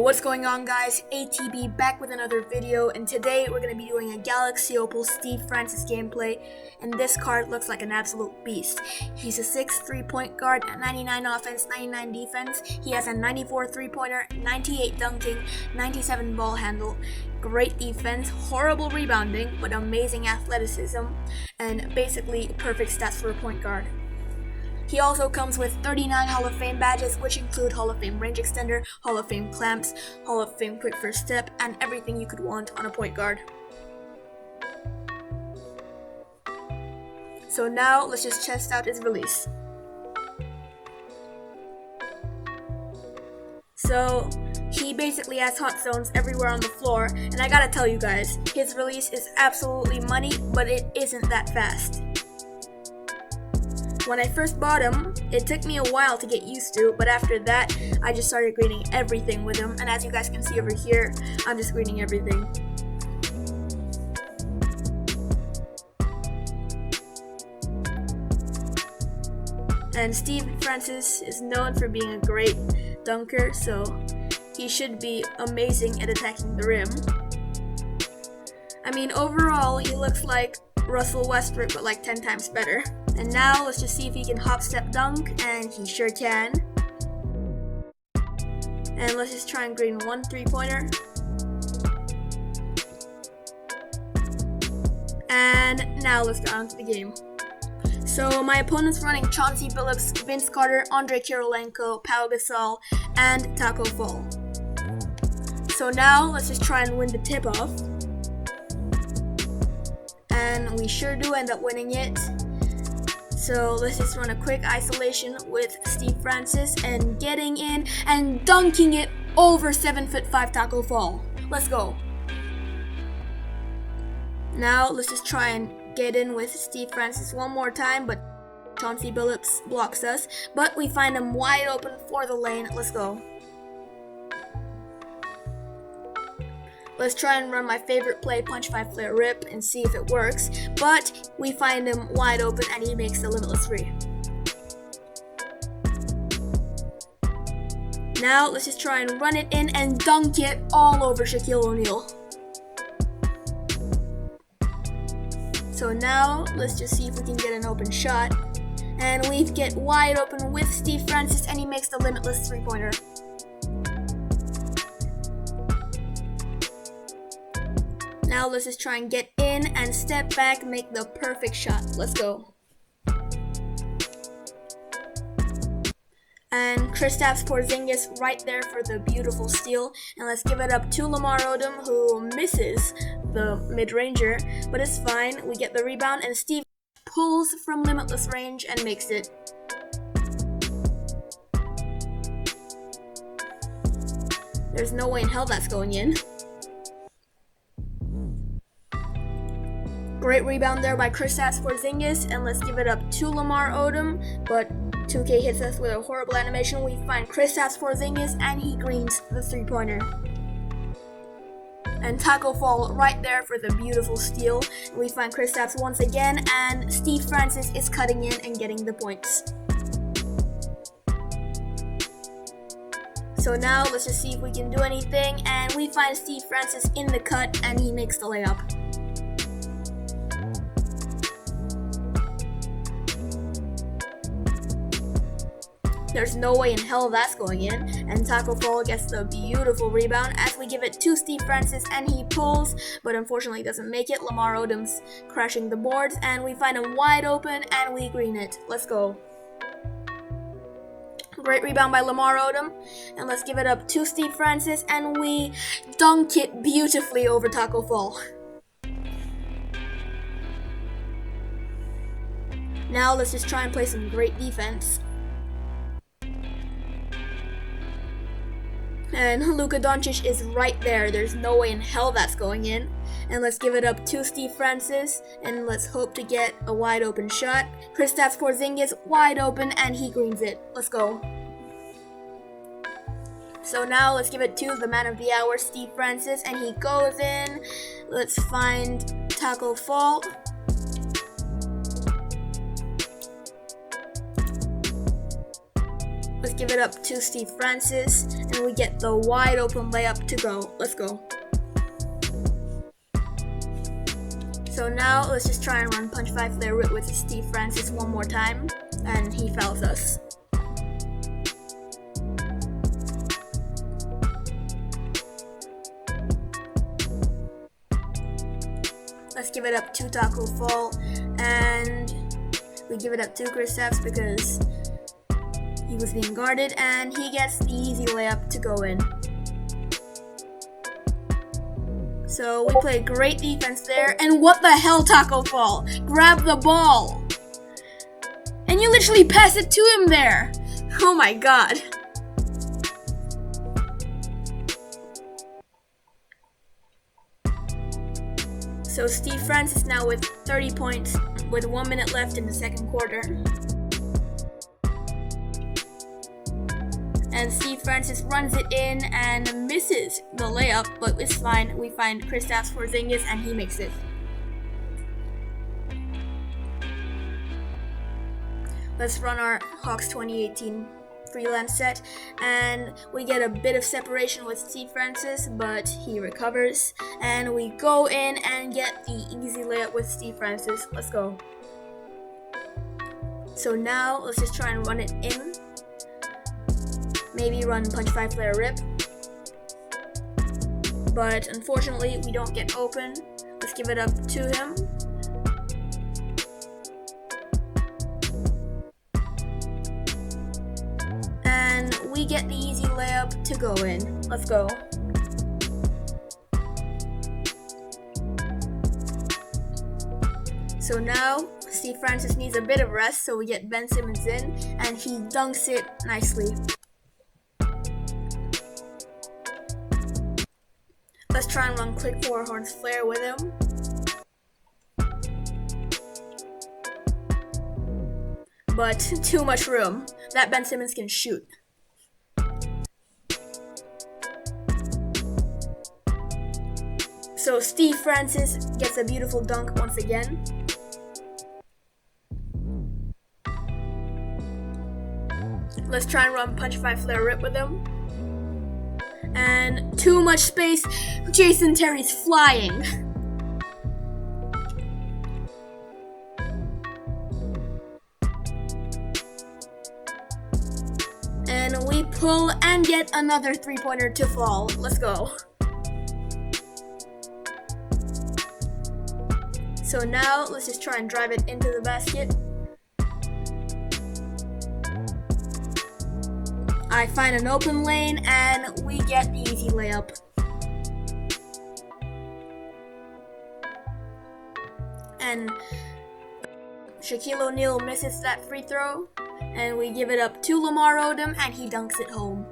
What's going on, guys? ATB back with another video, and today we're going to be doing a Galaxy Opal Steve Franchise gameplay, and this card looks like an absolute beast. He's a 6'3" point guard, 99 offense, 99 defense. He has a 94 3-pointer, 98 dunking, 97 ball handle, great defense, horrible rebounding, but amazing athleticism, and basically perfect stats for a point guard. He also comes with 39 Hall of Fame badges, which include Hall of Fame range extender, Hall of Fame clamps, Hall of Fame quick first step, and everything you could want on a point guard. So now let's just test out his release. So he basically has hot zones everywhere on the floor, and I gotta tell you guys, his release is absolutely money, but it isn't that fast. When I first bought him, it took me a while to get used to, but after that, I just started greening everything with him, and as you guys can see over here, I'm just greening everything. And Stevie Franchise is known for being a great dunker, so he should be amazing at attacking the rim. I mean, overall, he looks like Russell Westbrook, but like 10 times better. And now let's just see if he can hop step dunk, and he sure can. And let's just try and green one 3-pointer. And now let's get on to the game. So my opponent's running Chauncey Billups, Vince Carter, Andre Kirilenko, Pau Gasol, and Taco Fall. So now let's just try and win the tip-off. And we sure do end up winning it. So let's just run a quick isolation with Steve Franchise and getting in and dunking it over 7'5" Taco Fall. Let's go. Now let's just try and get in with Steve Franchise one more time, but Chauncey Billups blocks us. But we find him wide open for the lane. Let's go. Let's try and run my favorite play, punch 5 flare rip, and see if it works. But we find him wide open and he makes the limitless 3. Now let's just try and run it in and dunk it all over Shaquille O'Neal. So now let's just see if we can get an open shot. And we get wide open with Steve Franchise and he makes the limitless 3-pointer. Now let's just try and get in and step back, make the perfect shot. Let's go. And Kristaps Porzingis right there for the beautiful steal. And let's give it up to Lamar Odom, who misses the mid-ranger, but it's fine. We get the rebound and Steve pulls from limitless range and makes it. There's no way in hell that's going in. Great rebound there by Kristaps Porzingis, and let's give it up to Lamar Odom, but 2K hits us with a horrible animation. We find Kristaps Porzingis, and he greens the 3-pointer. And Taco Fall right there for the beautiful steal. We find Kristaps once again, and Steve Franchise is cutting in and getting the points. So now let's just see if we can do anything, and we find Steve Franchise in the cut, and he makes the layup. There's no way in hell that's going in, and Taco Fall gets the beautiful rebound as we give it to Steve Franchise and he pulls, but unfortunately doesn't make it. Lamar Odom's crashing the boards and we find him wide open and we green it. Let's go. Great rebound by Lamar Odom, and let's give it up to Steve Franchise and we dunk it beautifully over Taco Fall. Now let's just try and play some great defense. And Luka Doncic is right there. There's no way in hell that's going in. And let's give it up to Steve Franchise. And let's hope to get a wide open shot. Kristaps Porzingis wide open and he greens it. Let's go. So now let's give it to the man of the hour, Steve Franchise. And he goes in. Let's find Taco Fall. give it up to Steve Francis, and we get the wide open layup to go. Let's go. So now let's just try and run punch 5 flare rip with Steve Francis one more time, and he fouls us. Let's give it up to Taco Fall, and we give it up to Kristaps because he was being guarded, and he gets the easy layup to go in. So we play great defense there, and what the hell, Taco Fall? Grab the ball! And you literally pass it to him there! Oh my god. So Steve Francis now with 30 points with 1 minute left in the second quarter. And Steve Francis runs it in and misses the layup, but it's fine. We find Kristaps Porzingis and he makes it. Let's run our Hawks 2018 freelance set, and we get a bit of separation with Steve Francis, but he recovers, and we go in and get the easy layup with Steve Francis. Let's go. So now let's just try and run it in. Maybe run punch 5 flare rip, but unfortunately we don't get open. Let's give it up to him. And we get the easy layup to go in. Let's go. So now Steve Francis needs a bit of rest, so we get Ben Simmons in, and he dunks it nicely. Let's try and run quick 4 horns flare with him. But too much room. That Ben Simmons can shoot. So Steve Francis gets a beautiful dunk once again. Let's try and run punch 5 flare rip with him. And too much space. Jason Terry's flying. And we pull and get another 3-pointer to fall. Let's go. So now let's just try and drive it into the basket. I find an open lane and we get the easy layup. And Shaquille O'Neal misses that free throw, and we give it up to Lamar Odom and he dunks it home.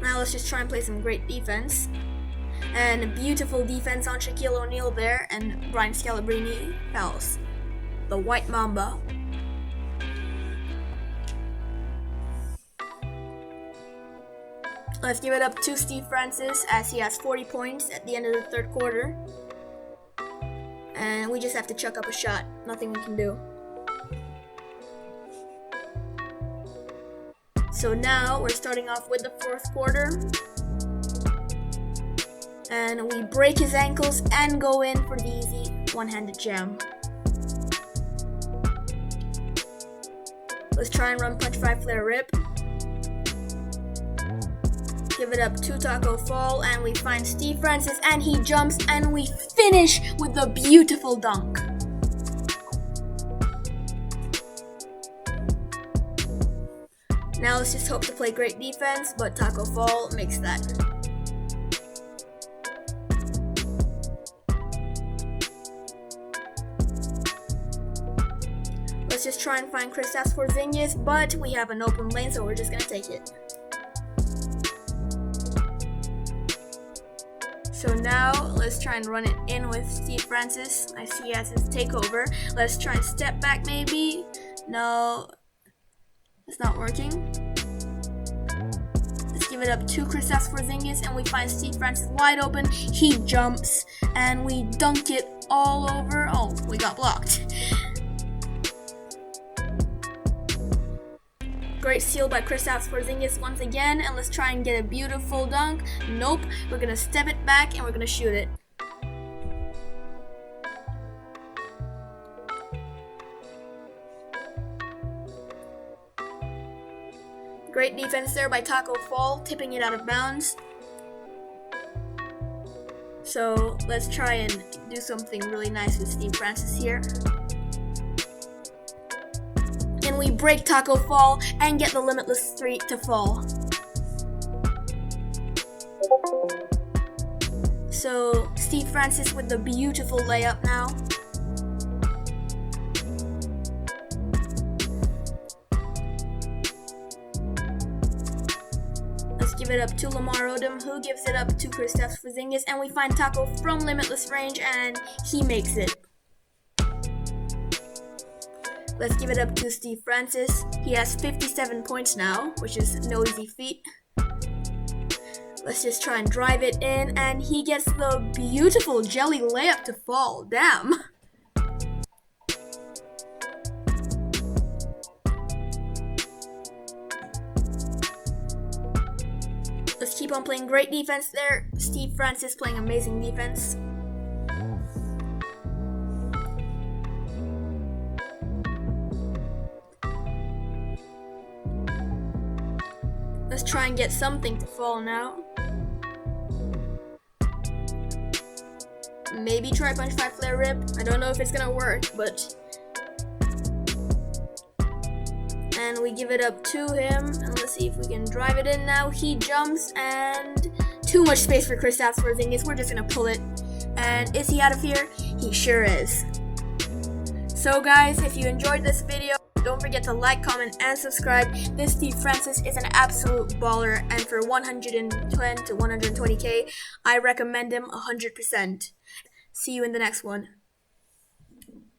Now let's just try and play some great defense. And beautiful defense on Shaquille O'Neal there, and Brian Scalabrine fouls the White Mamba. Let's give it up to Steve Francis as he has 40 points at the end of the third quarter. And we just have to chuck up a shot. Nothing we can do. So now we're starting off with the fourth quarter. And we break his ankles and go in for the easy one-handed jam. Let's try and run punch 5 flare rip. Give it up to Taco Fall, and we find Steve Francis and he jumps, and we finish with a beautiful dunk. Now let's just hope to play great defense, but Taco Fall makes that. Let's just try and find Kristaps Porzingis, but we have an open lane, so we're just gonna take it. So now let's try and run it in with Steve Francis. I see he has his takeover. Let's try and step back maybe. No, it's not working. Let's give it up to Kristaps Porzingis, and we find Steve Francis wide open. He jumps and we dunk it all over. Oh, we got blocked. Great steal by Kristaps Porzingis once again, and let's try and get a beautiful dunk. Nope, we're gonna step it back and we're gonna shoot it. Great defense there by Taco Fall, tipping it out of bounds. So let's try and do something really nice with Steve Francis here. And we break Taco Fall and get the limitless 3 to fall. So Steve Francis with the beautiful layup now. Let's give it up to Lamar Odom, who gives it up to Kristaps Porzingis, and we find Taco from limitless range, and he makes it. Let's give it up to Steve Francis. He has 57 points now, which is no easy feat. Let's just try and drive it in, and he gets the beautiful jelly layup to fall. Damn. Let's keep on playing great defense there. Steve Francis playing amazing defense. Let's try and get something to fall now. Maybe try punch 5 flare rip. I don't know if it's gonna work, but... And we give it up to him, and let's see if we can drive it in now. He jumps, and too much space for Kristaps Porzingis. We're just gonna pull it. And is he out of here? He sure is. So guys, if you enjoyed this video, don't forget to like, comment, and subscribe. This Steve Francis is an absolute baller, and for 110 to 120k, I recommend him 100%. See you in the next one.